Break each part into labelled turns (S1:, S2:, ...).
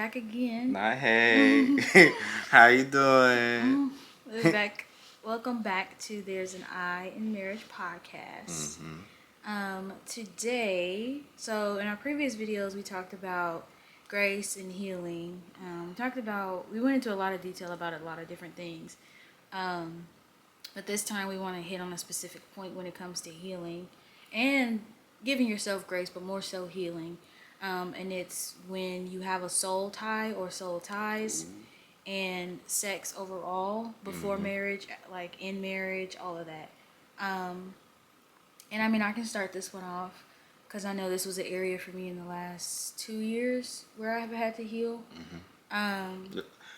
S1: back again.
S2: Nah, hey. How you doing?
S1: We're back. Welcome back to There's an I in Marriage podcast. Today, so in our previous videos, we talked about grace and healing. We went into a lot of detail about a lot of different things. But this time we want to hit on a specific point when it comes to healing and giving yourself grace, but more so healing. And it's when you have a soul tie or soul ties and sex overall before marriage, like in marriage, all of that. And I mean, I can start this one off because I know this was an area for me in the last 2 years where I've had to heal.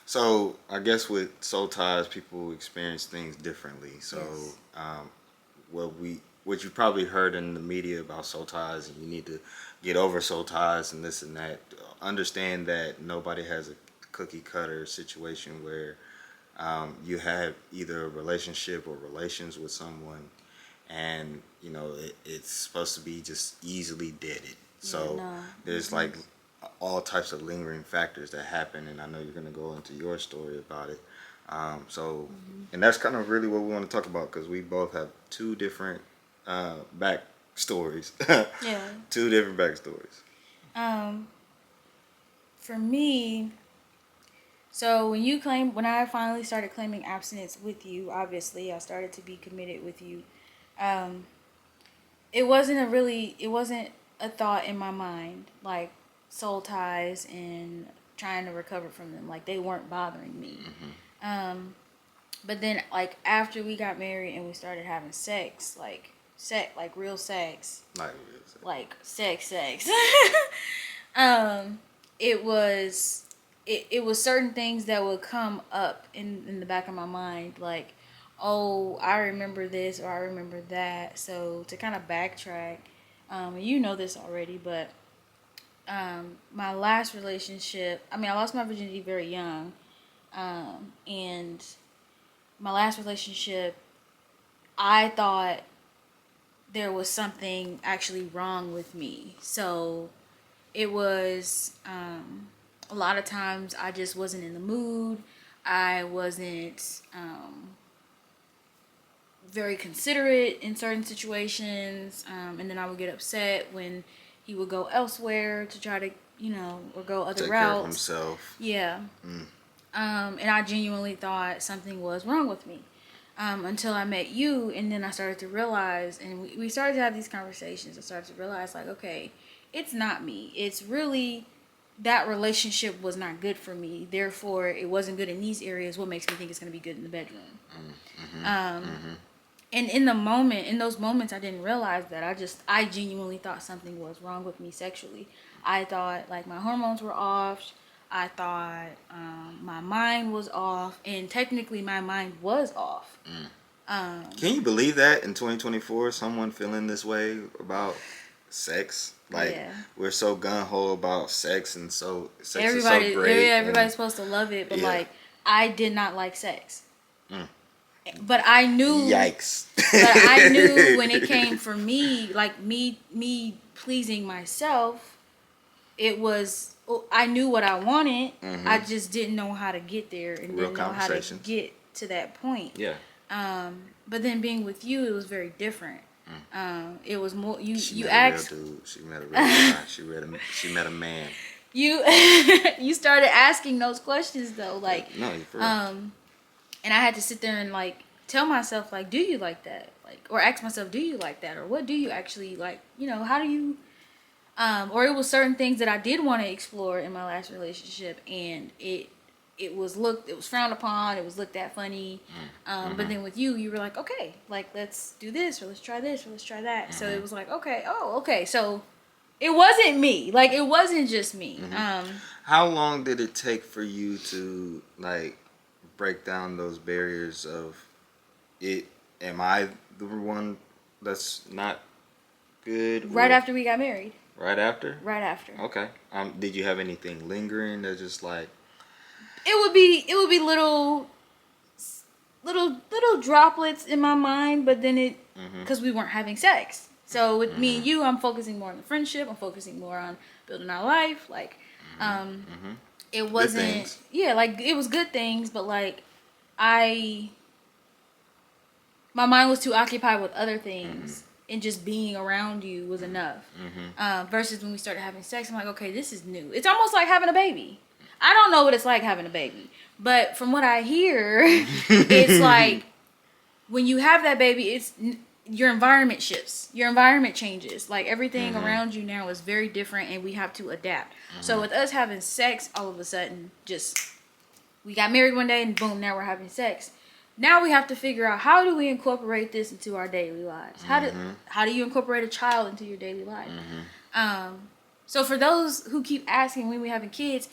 S2: So I guess with soul ties, people experience things differently. So
S1: Yes.
S2: what you probably heard in the media about soul ties, and you need to get over soul ties and this and that. Understand that nobody has a cookie cutter situation where you have either a relationship or relations with someone, and it's supposed to be just easily deaded. So
S1: no.
S2: there's like all types of lingering factors that happen, and I know you're going to go into your story about it. And that's kind of really what we want to talk about, because we both have two different back stories.
S1: Yeah.
S2: Two different backstories.
S1: For me, so when I finally started claiming abstinence with you, obviously I started to be committed with you. It wasn't a thought in my mind, like soul ties and trying to recover from them. Like, they weren't bothering me. But then, like, after we got married and we started having sex, like real sex, like sex. It was certain things that would come up in the back of my mind, like, oh, I remember this or I remember that. So to kind of backtrack, you know this already, but my last relationship, I lost my virginity very young, and my last relationship, I thought there was something actually wrong with me. So it was a lot of times I just wasn't in the mood. I wasn't very considerate in certain situations, and then I would get upset when he would go elsewhere to try to, or go other
S2: Take
S1: routes.
S2: care of himself.
S1: Yeah. And I genuinely thought something was wrong with me. Until I met you, and then I started to realize, and we started to have these conversations. I started to realize, like, okay, it's not me. It's really that relationship was not good for me. Therefore, it wasn't good in these areas. What makes me think it's going to be good in the bedroom? And in those moments, I didn't realize that. I genuinely thought something was wrong with me sexually. I thought, like, my hormones were off. I thought my mind was off, and technically my mind was off.
S2: Can you believe that in 2024, someone feeling this way about sex? Like,
S1: Yeah.
S2: we're so gun-ho about sex, and so sex
S1: Everybody,
S2: is so great.
S1: everybody's supposed to love it, but
S2: Yeah.
S1: like, I did not like sex. But I knew.
S2: Yikes!
S1: But I knew when it came for me, like me pleasing myself, it was. I knew what I wanted. I just didn't know how to get there, and
S2: Real
S1: didn't know how to get to that point.
S2: Yeah.
S1: But then being with you, it was very different. It was more.
S2: She met
S1: asked.
S2: a real dude. She met a real guy. She met a man.
S1: You you started asking those questions though, like,
S2: No, you're for real.
S1: and I had to sit there and, like, tell myself, like, do you like that? Like, or ask myself, do you like that? Or what do you actually like? How do you, or it was certain things that I did want to explore in my last relationship, and it was frowned upon. It was looked at funny. But then with you were like, okay, like, let's do this, or let's try this, or let's try that. So it was like, okay. So it wasn't me. Like, it wasn't just me.
S2: How long did it take for you to, like, break down those barriers of it? Am I the one that's not good?
S1: Right after we got married.
S2: Right after?
S1: Right after.
S2: Okay. Did you have anything lingering that just, like...
S1: It would be little droplets in my mind, but then because we weren't having sex. So with me and you, I'm focusing more on the friendship. I'm focusing more on building our life. Like, it
S2: Good
S1: wasn't.
S2: things.
S1: Yeah, like it was good things, but like I my mind was too occupied with other things, and just being around you was enough. Versus when we started having sex, I'm like, okay, this is new. It's almost like having a baby. I don't know what it's like having a baby, but from what I hear, it's like when you have that baby, your environment shifts, your environment changes. Like everything around you now is very different, and we have to adapt. So with us having sex, all of a sudden, just we got married one day, and boom, now we're having sex. Now we have to figure out, how do we incorporate this into our daily lives? How do you incorporate a child into your daily life? So for those who keep asking when we having kids,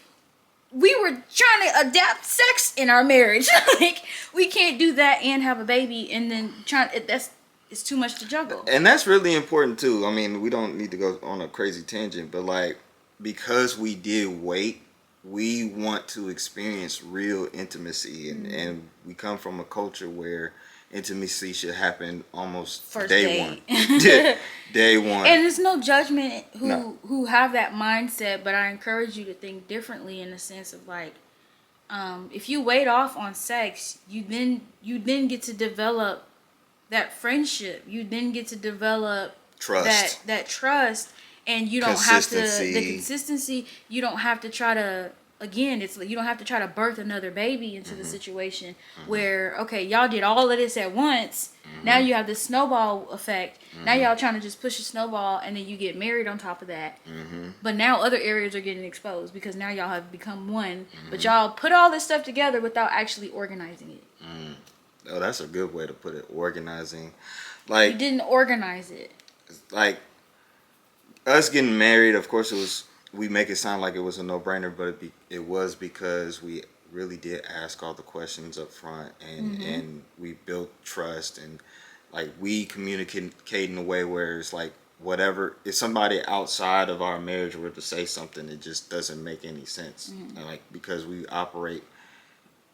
S1: we were trying to adapt sex in our marriage. Like we can't do that and have a baby and then it's too much to juggle.
S2: And that's really important too. I mean, we don't need to go on a crazy tangent, but like because we did wait, we want to experience real intimacy, and we come from a culture where intimacy should happen almost
S1: First
S2: day
S1: date.
S2: one. Day one.
S1: And there's no judgment
S2: No.
S1: who have that mindset, but I encourage you to think differently in the sense of like, if you wait off on sex, you then get to develop that friendship. You then get to develop
S2: Trust.
S1: that trust, and you don't have to
S2: Consistency.
S1: the consistency. You don't have to try to, again, it's like you don't have to try to birth another baby into the situation where, okay, y'all did all of this at once. Now you have this snowball effect. Now y'all trying to just push a snowball, and then you get married on top of that. But now other areas are getting exposed because now y'all have become one. But y'all put all this stuff together without actually organizing it.
S2: Oh, that's a good way to put it. Organizing.
S1: You
S2: Like
S1: didn't organize it.
S2: like us getting married, of course it was, we make it sound like it was a no-brainer, but it was because we really did ask all the questions up front, and we built trust, and like we communicate in a way where it's like whatever, if somebody outside of our marriage were to say something, it just doesn't make any sense. And like because we operate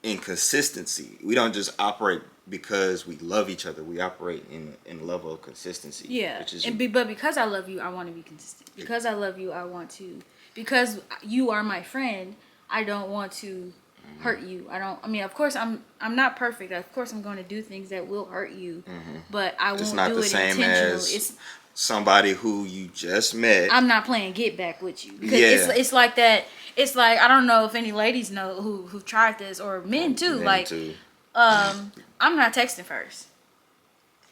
S2: in consistency, we don't just operate because we love each other. We operate in a level of consistency.
S1: Yeah,
S2: which is
S1: but because I love you, I want to be consistent. Because I love you, I want to. Because you are my friend, I don't want to hurt you. I mean, of course, I'm not perfect. Of course, I'm going to do things that will hurt you, but I won't
S2: It's not
S1: do
S2: the
S1: it
S2: same
S1: intentionally.
S2: as somebody who you just met.
S1: I'm not playing get back with you because
S2: Yeah.
S1: it's like that. It's like, I don't know if any ladies know who've tried this, or men too.
S2: Men
S1: like,
S2: too.
S1: I'm not texting first.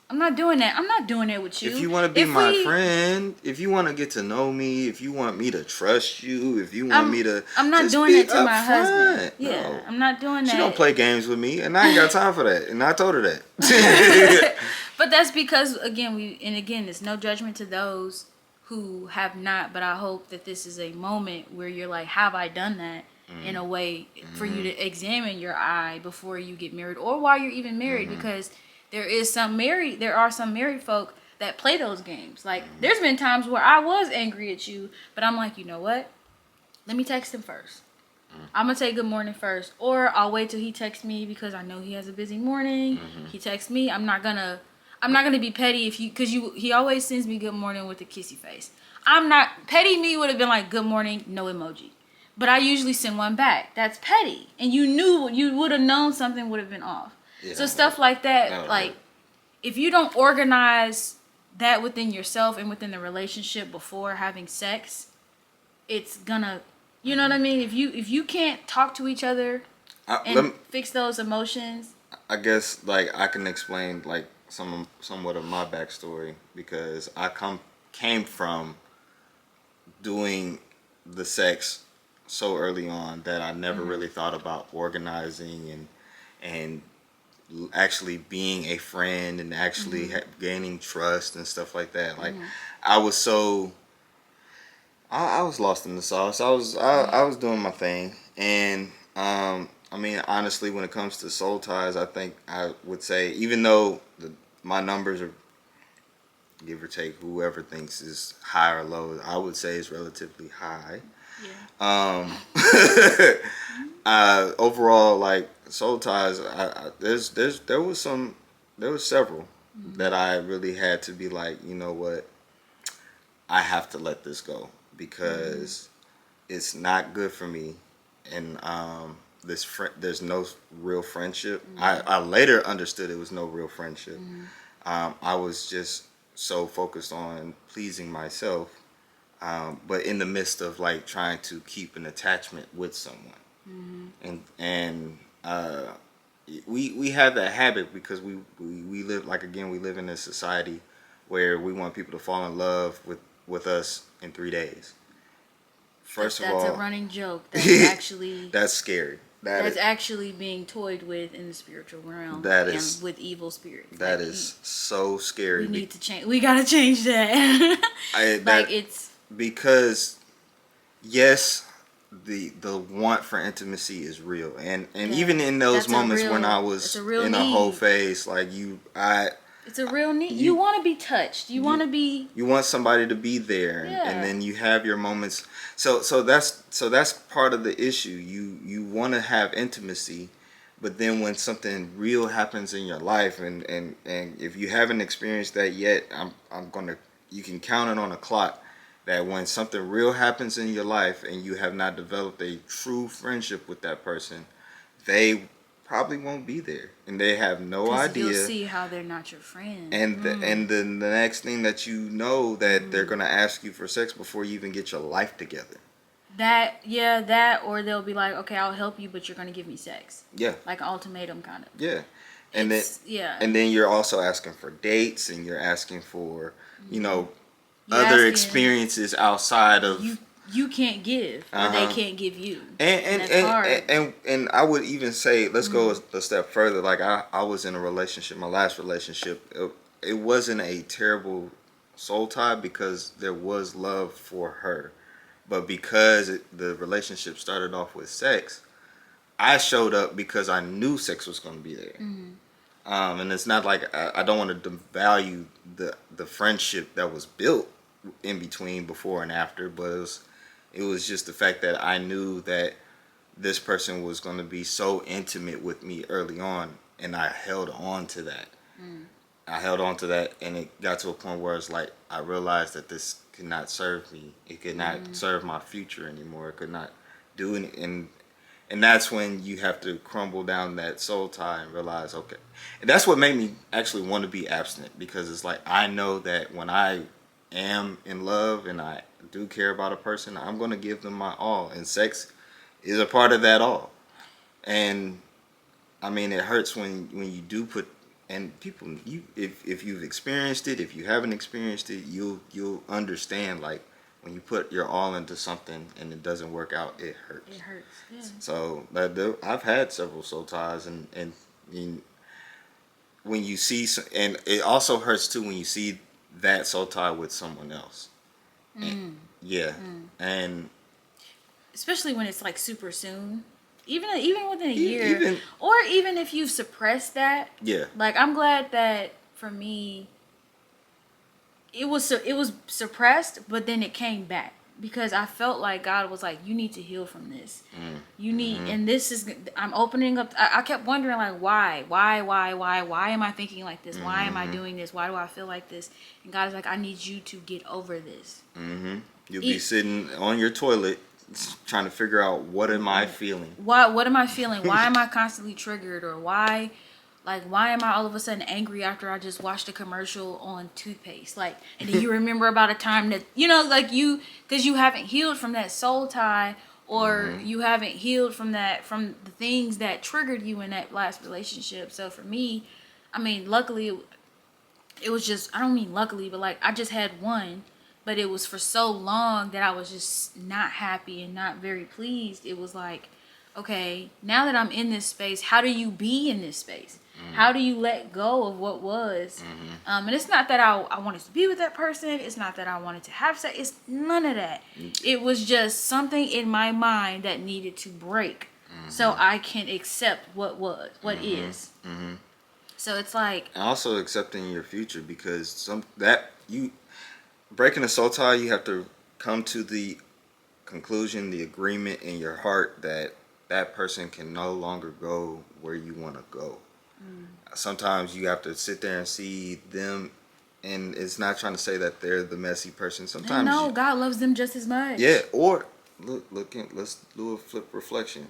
S1: I'm not doing that. I'm not doing it with you.
S2: If you want to be my friend, if you want to get to know me, if you want me to trust you, if you want me to,
S1: I'm not
S2: just
S1: doing
S2: be
S1: that to my husband.
S2: upfront.
S1: Yeah,
S2: No.
S1: I'm not doing that.
S2: She don't play games with me, and I ain't got time for that. And I told her that.
S1: But that's because, again, it's no judgment to those who have not, but I hope that this is a moment where you're like, have I done that in a way for you to examine your eye before you get married, or while you're even married, because there are some married folk that play those games. Like, there's been times where I was angry at you, but I'm like, you know what? Let me text him first. I'm gonna say good morning first, or I'll wait till he texts me because I know he has a busy morning. He texts me. I'm not gonna be petty because he always sends me good morning with a kissy face. I'm not petty. Me would have been like good morning, no emoji, but I usually send one back. That's petty, and you would have known something would have been off.
S2: Yeah,
S1: so stuff like that,
S2: that
S1: like
S2: hurt.
S1: if you don't organize that within yourself and within the relationship before having sex, it's gonna, you know what I mean? If you can't talk to each other and fix those emotions.
S2: I guess like I can explain like somewhat of my backstory, because I came from doing the sex so early on that I never really thought about organizing and actually being a friend and actually gaining trust and stuff like that. Like I was so I was lost in the sauce. I was doing my thing, and I mean, honestly, when it comes to soul ties, I think I would say, even though my numbers are, give or take, whoever thinks is high or low, I would say is relatively high.
S1: Yeah.
S2: Overall, like soul ties, there was several that I really had to be like, you know what, I have to let this go because it's not good for me, and there's no real friendship. I later understood it was no real friendship. I was just so focused on pleasing myself, but in the midst of like trying to keep an attachment with someone, and we have that habit because we live, like, again, we live in a society where we want people to fall in love with us in 3 days. First of
S1: That's a
S2: all,
S1: running joke. That's actually
S2: that's scary.
S1: that's actually being toyed with in the spiritual realm
S2: That
S1: and
S2: is-
S1: with evil spirits.
S2: that
S1: Like,
S2: is so scary.
S1: we need to change. We gotta change that. Like, it's
S2: Because yes, the want for intimacy is real, and
S1: Yeah,
S2: even in those
S1: that's a
S2: moments when
S1: real-
S2: I
S1: it's
S2: was
S1: a real
S2: in a whole
S1: need.
S2: phase, like
S1: it's a real need.
S2: You-
S1: You want to be touched. You want to be.
S2: you want somebody to be there,
S1: Yeah.
S2: and then you have your moments. So that's part of the issue. You want to have intimacy, but then when something real happens in your life, and if you haven't experienced that yet, I'm gonna you can count it on a clock that when something real happens in your life and you have not developed a true friendship with that person, they probably won't be there, and they have no
S1: 'Cause
S2: idea.
S1: You'll see how they're not your friend.
S2: And then the next thing that you know, that they're gonna ask you for sex before you even get your life together.
S1: that or they'll be like, okay, I'll help you, but you're gonna give me sex,
S2: Yeah,
S1: like an ultimatum kind of.
S2: yeah. And
S1: Yeah.
S2: and then you're also asking for dates, and you're asking for
S1: You're
S2: other
S1: asking-
S2: experiences outside of
S1: you can't give, or they can't give you,
S2: and
S1: that's hard.
S2: and I would even say, let's go a step further. Like I was in a relationship, my last relationship. It wasn't a terrible soul tie because there was love for her, but because the relationship started off with sex, I showed up because I knew sex was going to be there. And it's not like I don't want to devalue the friendship that was built in between before and after, but it was just the fact that I knew that this person was going to be so intimate with me early on, and I held on to that. I held on to that, and it got to a point where it's like I realized that this could not serve me. It could not serve my future anymore. It could not do anything. And that's when you have to crumble down that soul tie and realize, okay. And that's what made me actually want to be abstinent, because it's like I know that when I am in love and I do care about a person, I'm going to give them my all. And sex is a part of that all. And I mean, it hurts when you do put, and people, if you've experienced it, if you haven't experienced it, you'll understand, like, when you put your all into something and it doesn't work out, it hurts.
S1: It hurts. Yeah.
S2: So I've had several soul ties, and when you see, and it also hurts too when you see that soul tie with someone else. And, yeah, and
S1: Especially when it's like super soon, even within a year,
S2: even-
S1: or even if you've suppressed that.
S2: yeah,
S1: Like, I'm glad that for me, it was suppressed, but then it came back because I felt like God was like, you need to heal from this. You need, and this is, I'm opening up. I kept wondering, like, why am I thinking like this? Why am I doing this? Why do I feel like this? And God is like, I need you to get over this.
S2: you'll be sitting on your toilet trying to figure out, what am I feeling?
S1: What am I feeling? Why am I constantly triggered? Or why am I all of a sudden angry after I just watched a commercial on toothpaste? Like, and then you remember about a time that, because you haven't healed from that soul tie, or you haven't healed from the things that triggered you in that last relationship. So for me, I mean, luckily it was just, I don't mean luckily, but like, I just had one, but it was for so long that I was just not happy and not very pleased. It was like, okay, now that I'm in this space, how do you be in this space? How do you let go of what was? And it's not that I wanted to be with that person. It's not that I wanted to have sex. It's none of that. It was just something in my mind that needed to break so I can accept what is. So it's like,
S2: And also accepting your future, because breaking a soul tie, you have to come to the conclusion, the agreement in your heart that person can no longer go where you want to go. Sometimes you have to sit there and see them, and it's not trying to say that they're the messy person. Sometimes
S1: no, God loves them just as much.
S2: yeah, or let's do a flip reflection.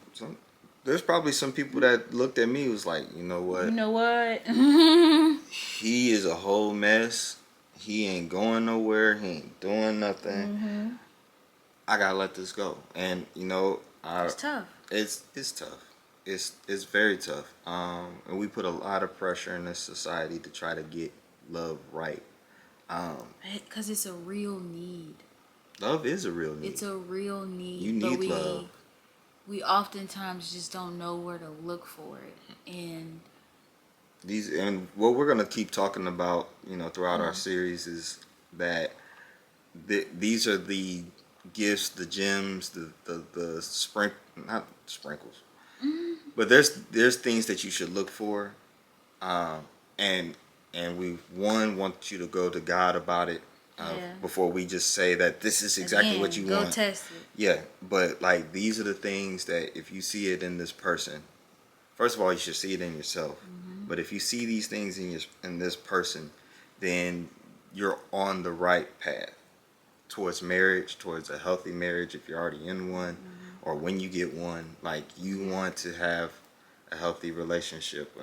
S2: There's probably some people that looked at me was like, you know what?
S1: You know what?
S2: He is a whole mess. He ain't going nowhere. He ain't doing nothing.
S1: Mm-hmm.
S2: I gotta let this go. And you know,
S1: It's tough.
S2: it's tough. It's very tough. And we put a lot of pressure in this society to try to get love right.
S1: Because it's a real need.
S2: Love is a real need.
S1: It's a real need.
S2: You need love.
S1: We oftentimes just don't know where to look for it.
S2: And what we're gonna keep talking about, you know, throughout our series is that these are the gifts, the gems, not sprinkles, but there's things that you should look for, and we want you to go to God about it before we just say that this is exactly what you want.
S1: Go test it.
S2: Yeah, but like these are the things that if you see it in this person, first of all, you should see it in yourself. But if you see these things in this person, then you're on the right path towards marriage, towards a healthy marriage if you're already in one, or when you get one. Like you want to have a healthy relationship,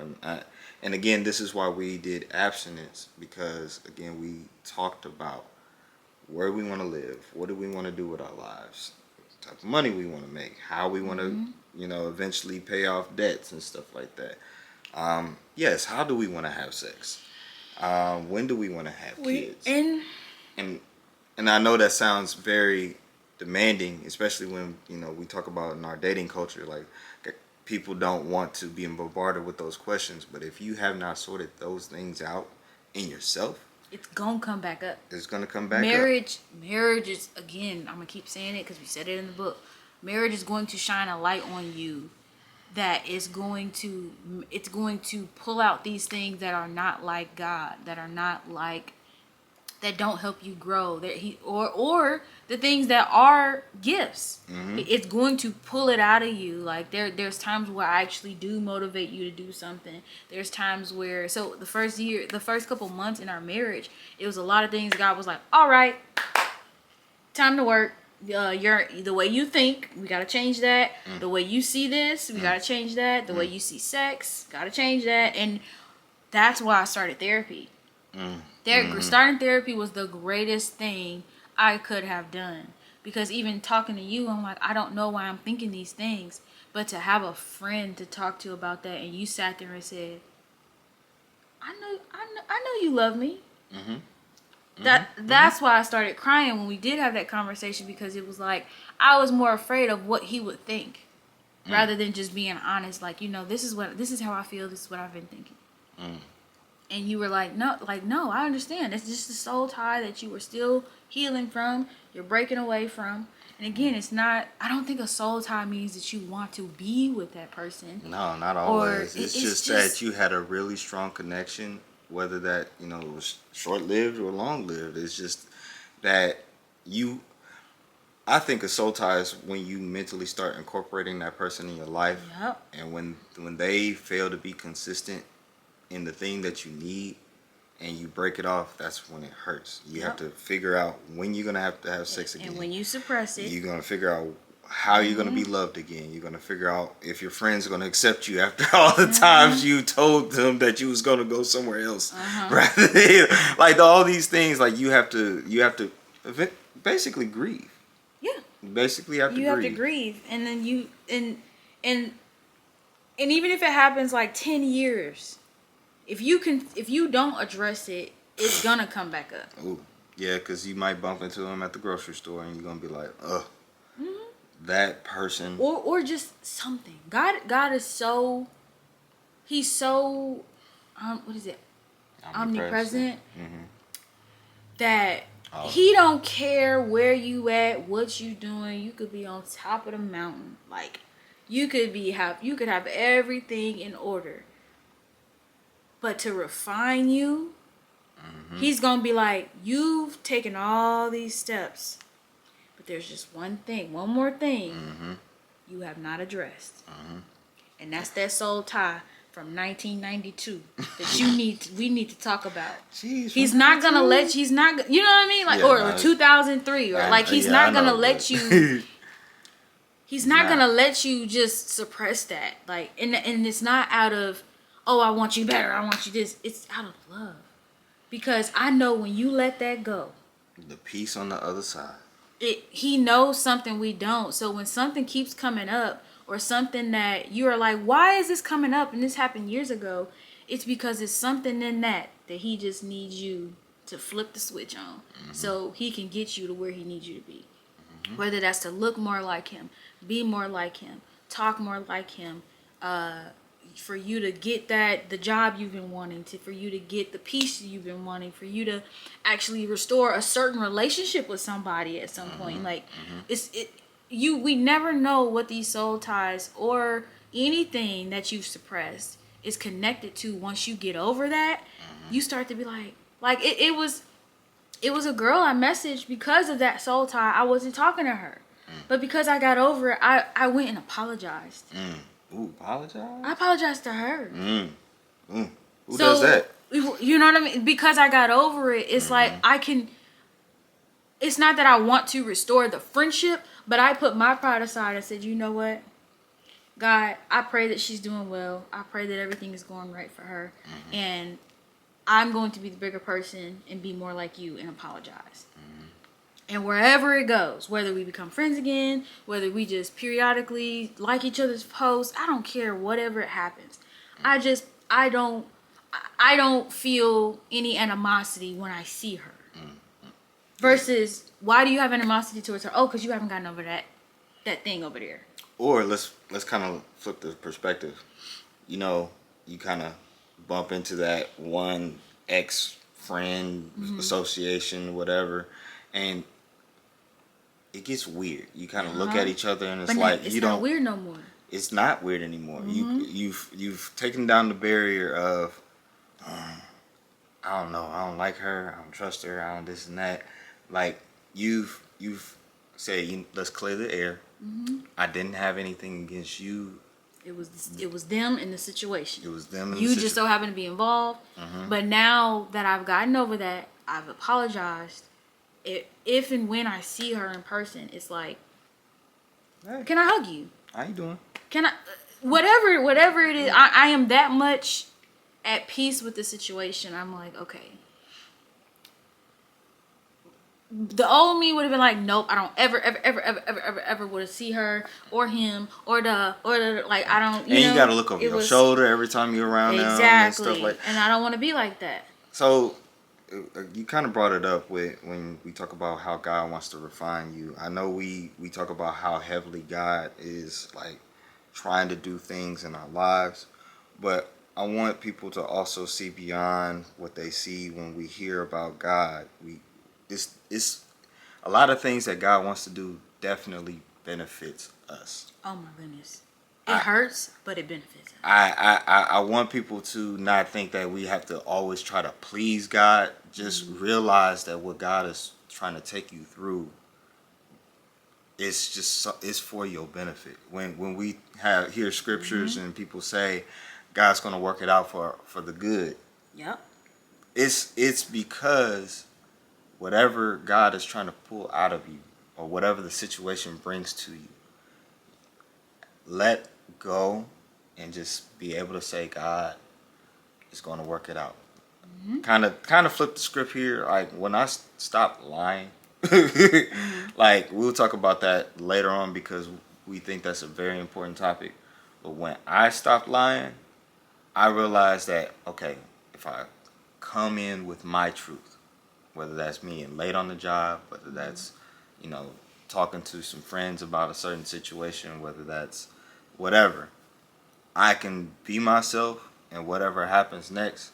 S2: and again, this is why we did abstinence, because again we talked about where we want to live, what do we want to do with our lives, what type of money we want to make, how we want to eventually pay off debts and stuff like that. Yes, how do we want to have sex? When do we want to have kids? And I know that sounds very demanding, especially when we talk about in our dating culture, like people don't want to be bombarded with those questions. But if you have not sorted those things out in yourself,
S1: it's gonna come back up.
S2: It's gonna come back up.
S1: Marriage is, again, I'm gonna keep saying it because we said it in the book. Marriage is going to shine a light on you it's going to pull out these things that are not like God, that don't help you grow, or the things that are gifts. It's going to pull it out of you. Like there's times where I actually do motivate you to do something. There's times where, so the first couple months in our marriage, it was a lot of things God was like, all right, time to work. The way you think, we gotta change that. The way you see this, we gotta change that. The way you see sex, gotta change that. And that's why I started therapy. Starting therapy was the greatest thing I could have done, because even talking to you, I'm like, I don't know why I'm thinking these things, but to have a friend to talk to about that, and you sat there and said, I know you love me. That's why I started crying when we did have that conversation, because it was like I was more afraid of what he would think rather than just being honest. Like, this is how I feel. This is what I've been thinking. And you were like, no, I understand. It's just a soul tie that you were still healing from. You're breaking away from. And again, it's not, I don't think a soul tie means that you want to be with that person.
S2: No, not always. It's just that you had a really strong connection, whether that, it was short-lived or long-lived. It's just that I think a soul tie is when you mentally start incorporating that person in your life.
S1: Yep.
S2: And when they fail to be consistent in the thing that you need and you break it off, that's when it hurts. You have to figure out when you're going to have sex again.
S1: And when you suppress it,
S2: you're going to figure out how you're going to be loved again. You're going to figure out if your friends are going to accept you after all the times you told them that you was going to go somewhere else. Rather than, like, all these things, like you have to basically grieve.
S1: Yeah.
S2: You basically have to grieve.
S1: You have to grieve. And then and even if it happens like 10 years, if you don't address it, it's gonna come back up.
S2: Ooh, yeah, because you might bump into them at the grocery store and you're gonna be like, ugh, that person.
S1: Or just something. God is so, he's so, what is it? Omnipresent. That he don't care where you at, what you doing. You could be on top of the mountain, like you could have everything in order. But to refine you, he's going to be like, you've taken all these steps, but there's just one more thing you have not addressed. And that's that soul tie from 1992 that we need to talk about.
S2: Jeez,
S1: he's not going to you know what I mean? Like, or 2003, or like, he's not going to let you He's not gonna let you just suppress that. Like, and it's not out of, oh, I want you better, I want you this. It's out of love. Because I know when you let that go,
S2: the peace on the other side.
S1: He knows something we don't. So when something keeps coming up, or something that you are like, why is this coming up? And this happened years ago. It's because it's something in that he just needs you to flip the switch on, so he can get you to where he needs you to be. Whether that's to look more like him, be more like him, talk more like him, for you to get the job you've been wanting, for you to get the peace you've been wanting, for you to actually restore a certain relationship with somebody at some point. Like, we never know what these soul ties or anything that you've suppressed is connected to. Once you get over that, you start to be like it was a girl I messaged because of that soul tie. I wasn't talking to her, but because I got over it, I went and apologized.
S2: Ooh, apologize?
S1: I apologized to her.
S2: Who does that?
S1: You know what I mean? Because I got over it, it's like it's not that I want to restore the friendship, but I put my pride aside and said, you know what? God, I pray that she's doing well. I pray that everything is going right for her. And I'm going to be the bigger person and be more like you and apologize. And wherever it goes, whether we become friends again, whether we just periodically like each other's posts, I don't care, whatever it happens. I don't feel any animosity when I see her. Versus, why do you have animosity towards her? Oh, because you haven't gotten over that thing over there.
S2: Or let's kind of flip the perspective. You know, you kind of bump into that one ex-friend association, whatever, and it gets weird. You kind of look at each other, and it's like
S1: it's
S2: you
S1: not
S2: don't.
S1: Weird no more.
S2: It's not weird anymore. You've taken down the barrier of I don't know, I don't like her, I don't trust her, I don't this and that. Like you've said, let's clear the air. I didn't have anything against you.
S1: It was them in the situation.
S2: It was them.
S1: You just so happen to be involved. But now that I've gotten over that, I've apologized. If and when I see her in person, it's like,
S2: hey,
S1: can I hug you?
S2: How you doing?
S1: Can I? Whatever it is, I am that much at peace with the situation. I'm like, okay. The old me would have been like, nope, I don't ever would have see her or him or the like, I don't. You
S2: got to look over your shoulder every time you're around them and stuff like.
S1: And I don't want to be like that.
S2: So, you kind of brought it up when we talk about how God wants to refine you. I know we talk about how heavily God is like trying to do things in our lives, but I want people to also see beyond what they see when we hear about God. It's a lot of things that God wants to do definitely benefits us.
S1: Oh my goodness. It hurts, but it benefits us.
S2: I want people to not think that we have to always try to please God. Just realize that what God is trying to take you through, it's for your benefit. When we hear scriptures and people say God's going to work it out for the good.
S1: Yep.
S2: It's because whatever God is trying to pull out of you, or whatever the situation brings to you, let go and just be able to say, God is going to work it out. Kind of flip the script here. Like when I stopped lying, like we'll talk about that later on because we think that's a very important topic. But when I stopped lying, I realized that, okay, if I come in with my truth, whether that's me and late on the job, whether that's, talking to some friends about a certain situation, whether that's whatever, I can be myself, and whatever happens next,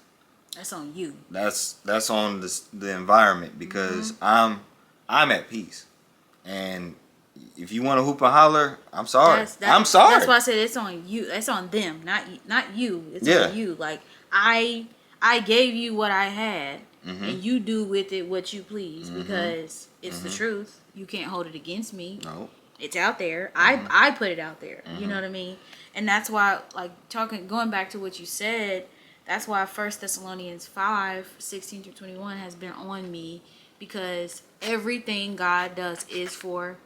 S1: that's on you.
S2: That's on the environment, because I'm at peace. And if you want to hoop and holler, I'm sorry. I'm sorry.
S1: That's why I said it's on you. It's on them, not you. It's on you. Like I gave you what I had, and you do with it what you please, because it's the truth. You can't hold it against me.
S2: No.
S1: It's out there. I put it out there. You know what I mean? And that's why, like, going back to what you said, that's why 1 Thessalonians 5:16-21 has been on me, because everything God does is for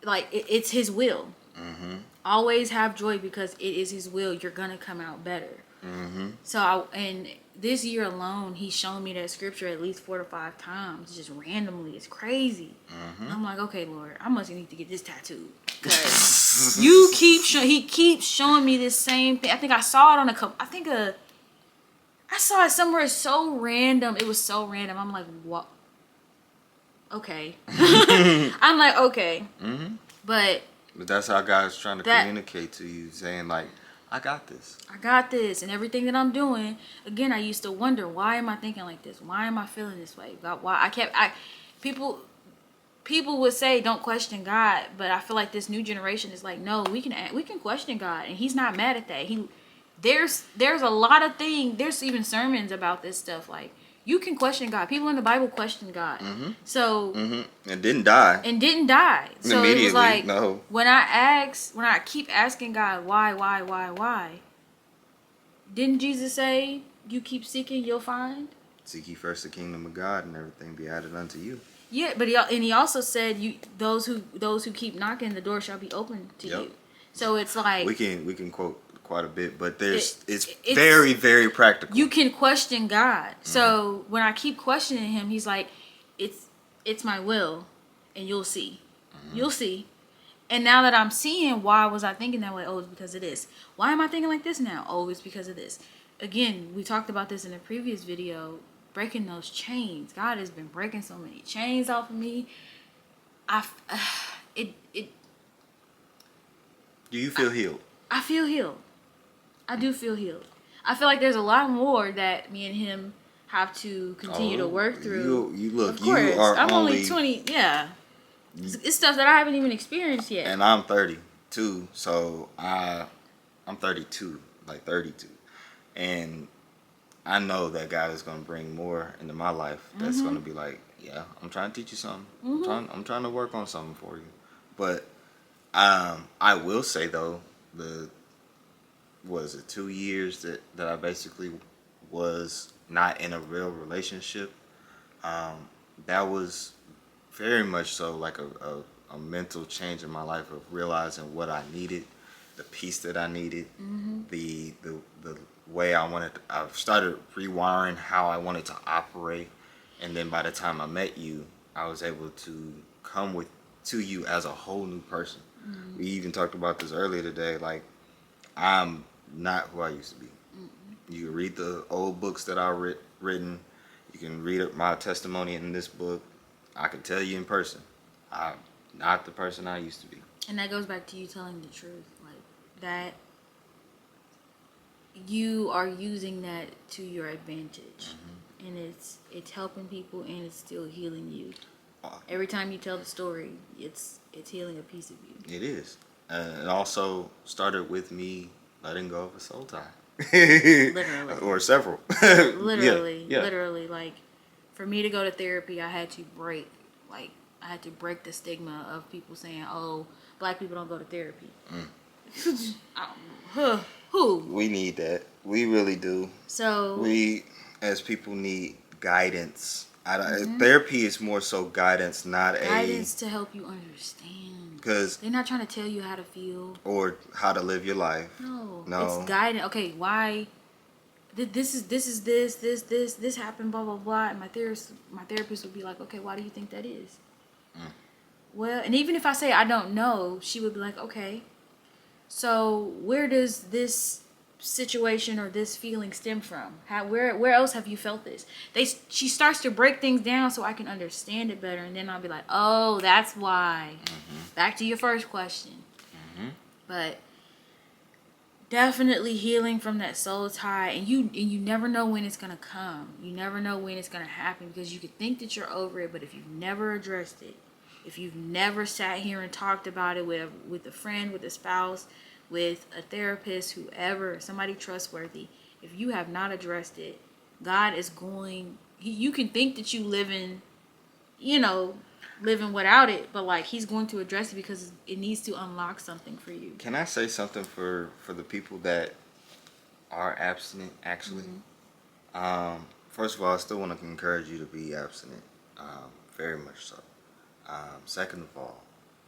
S1: like it's His will.
S2: Mm-hmm.
S1: Always have joy because it is His will. You're gonna come out better.
S2: Mm-hmm.
S1: So and this year alone, He's shown me that scripture at least 4 to 5 times, just randomly. It's crazy.
S2: Mm-hmm.
S1: And I'm like, okay, Lord, I must need to get this tattooed because you keep He keeps showing me this same thing. I think I saw it on a couple. I saw it somewhere so random. It was so random. I'm like, what? Okay. I'm like, okay.
S2: Mm-hmm.
S1: But
S2: that's how God's trying to
S1: that-
S2: communicate to you, saying like, I got this.
S1: I got this, and everything that I'm doing. Again, I used to wonder, why am I thinking like this? Why am I feeling this way? God, why people would say don't question God, but I feel like this new generation is like, no, we can question God, and He's not mad at that. There's a lot of things. There's even sermons about this stuff. Like, you can question God. People in the Bible question God.
S2: Mm-hmm.
S1: So
S2: And didn't die.
S1: So it
S2: Immediately,
S1: was like,
S2: no.
S1: when I keep asking God why, didn't Jesus say you keep seeking, you'll find?
S2: Seek ye first the kingdom of God, and everything be added unto you.
S1: Yeah, but he also said those who keep knocking, the door shall be open to you. So it's like,
S2: we can quote quite a bit, but it's
S1: it's
S2: very, very practical.
S1: You can question God. So when I keep questioning Him, He's like, it's my will, and you'll see. You'll see. And now that I'm seeing, why was I thinking that way? Oh, it's because of this. Why am I thinking like this now? Oh, it's because of this. Again, we talked about this in a previous video, breaking those chains. God has been breaking so many chains off of me. Do
S2: you feel healed?
S1: I feel healed. I do feel healed. I feel like there's a lot more that me and him have to continue to work through.
S2: You look,
S1: of course,
S2: you are
S1: I'm only 20. Yeah, it's stuff that I haven't even experienced yet.
S2: And I'm 32, so I'm 32, like 32, and I know that God is going to bring more into my life. That's going to be like, yeah, I'm trying to teach you something. I'm trying to work on something for you. But I will say though, was it 2 years that I basically was not in a real relationship? That was very much so like a mental change in my life of realizing what I needed, the peace that I needed, the way I started rewiring how I wanted to operate. And then by the time I met you, I was able to come to you as a whole new person. We even talked about this earlier today. Like, I'm not who I used to be. You can read the old books that I've written. You can read my testimony in this book. I can tell you in person, I'm not the person I used to be.
S1: And that goes back to you telling the truth, like that. You are using that to your advantage, and it's helping people, and it's still healing you. Every time you tell the story, it's healing a piece of you.
S2: It is. It also started with me letting go of a soul tie.
S1: Literally.
S2: Or several.
S1: Literally.
S2: Yeah.
S1: Literally. Like, for me to go to therapy, I had to break the stigma of people saying, oh, black people don't go to therapy. Who?
S2: We need that. We really do.
S1: So
S2: we, as people, need guidance. Therapy is more so guidance, not
S1: guidance to help you understand.
S2: Because
S1: they're not trying to tell you how to feel
S2: or how to live your life.
S1: No. It's guidance. Okay, why? This happened. Blah blah blah. And my therapist would be like, okay, why do you think that is? Well, and even if I say I don't know, she would be like, okay, so where does this situation or this feeling stem from? Where else have you felt this? She starts to break things down so I can understand it better, and then I'll be like, oh, that's why. Back to your first question. But definitely healing from that soul tie, and you never know when it's gonna come. You never know when it's gonna happen, because you could think that you're over it, but if you've never addressed it, if you've never sat here and talked about it with a friend, with a spouse, with a therapist, whoever, somebody trustworthy, if you have not addressed it, God is going. You can think that you living without it, but like He's going to address it because it needs to unlock something for you.
S2: Can I say something for the people that are abstinent? Actually, first of all, I still want to encourage you to be abstinent. Very much so. Second of all,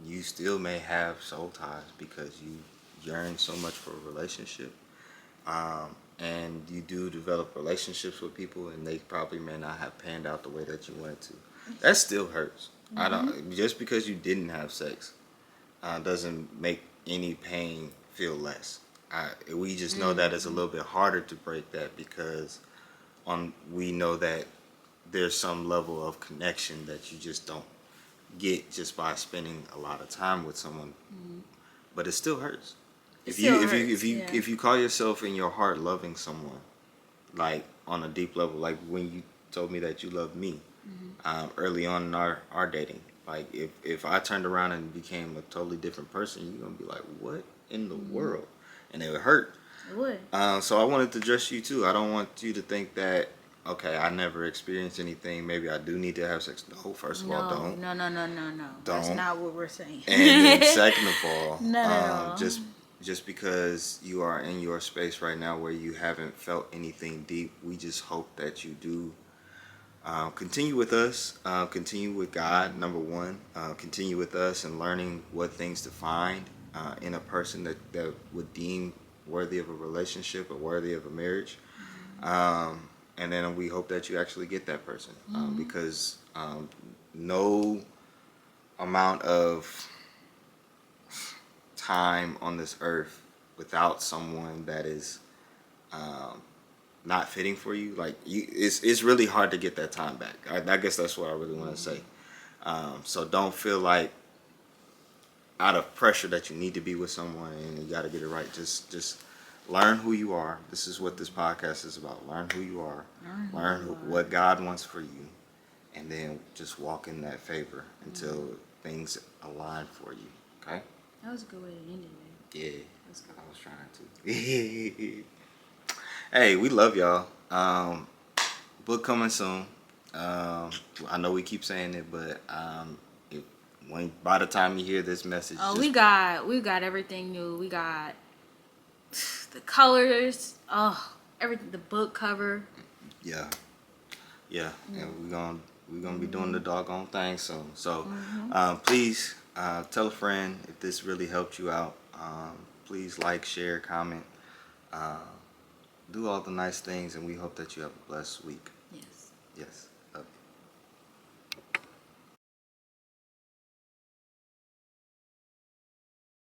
S2: you still may have soul ties because you yearn so much for a relationship. And you do develop relationships with people, and they probably may not have panned out the way that you wanted to. That still hurts. I
S1: Mm-hmm.
S2: don't just because you didn't have sex doesn't make any pain feel less. We just know that it's a
S1: Mm-hmm.
S2: little bit harder to break that because we know that there's some level of connection that you just don't get just by spending a lot of time with someone,
S1: Mm-hmm.
S2: but it still hurts.
S1: It
S2: If you
S1: still
S2: if you if
S1: hurts.
S2: you
S1: Yeah.
S2: if you call yourself in your heart loving someone, like on a deep level, like when you told me that you loved me
S1: Mm-hmm.
S2: early on in our dating, like if I turned around and became a totally different person, you're gonna be like, what in the
S1: Mm-hmm.
S2: world? And it would hurt.
S1: It would.
S2: So I wanted to address you too. I don't want you to think that okay, I never experienced anything. Maybe I do need to have sex. No, first of all,
S1: No,
S2: don't.
S1: no, no, no, no, no. That's
S2: Don't.
S1: not what we're saying.
S2: And then second of all,
S1: Not at all.
S2: just because you are in your space right now where you haven't felt anything deep, we just hope that you do continue with us, continue with God. Number one, continue with us and learning what things to find in a person that would deem worthy of a relationship or worthy of a marriage. And then we hope that you actually get that person
S1: Mm-hmm.
S2: because no amount of time on this earth without someone that is um, not fitting for you, like it's really hard to get that time back. I guess that's what I really want to say. So don't feel like out of pressure that you need to be with someone and you got to get it right. Just learn who you are. This is what this podcast is about. Learn who you are.
S1: Learn who
S2: Learn
S1: you are.
S2: what God wants for you, and then just walk in that favor until things align for you. Okay.
S1: That was a good way to end it, man.
S2: Yeah,
S1: That's good.
S2: I was trying to. Hey, we love y'all. Book coming soon. I know we keep saying it, but if, when by the time you hear this message,
S1: Oh,
S2: just
S1: we got everything new. We got the colors. Oh, everything. The book cover.
S2: yeah, yeah, and we're gonna be doing the doggone thing soon. So,
S1: Mm-hmm.
S2: please tell a friend if this really helped you out. Please like, share, comment, uh, do all the nice things, and we hope that you have a blessed week.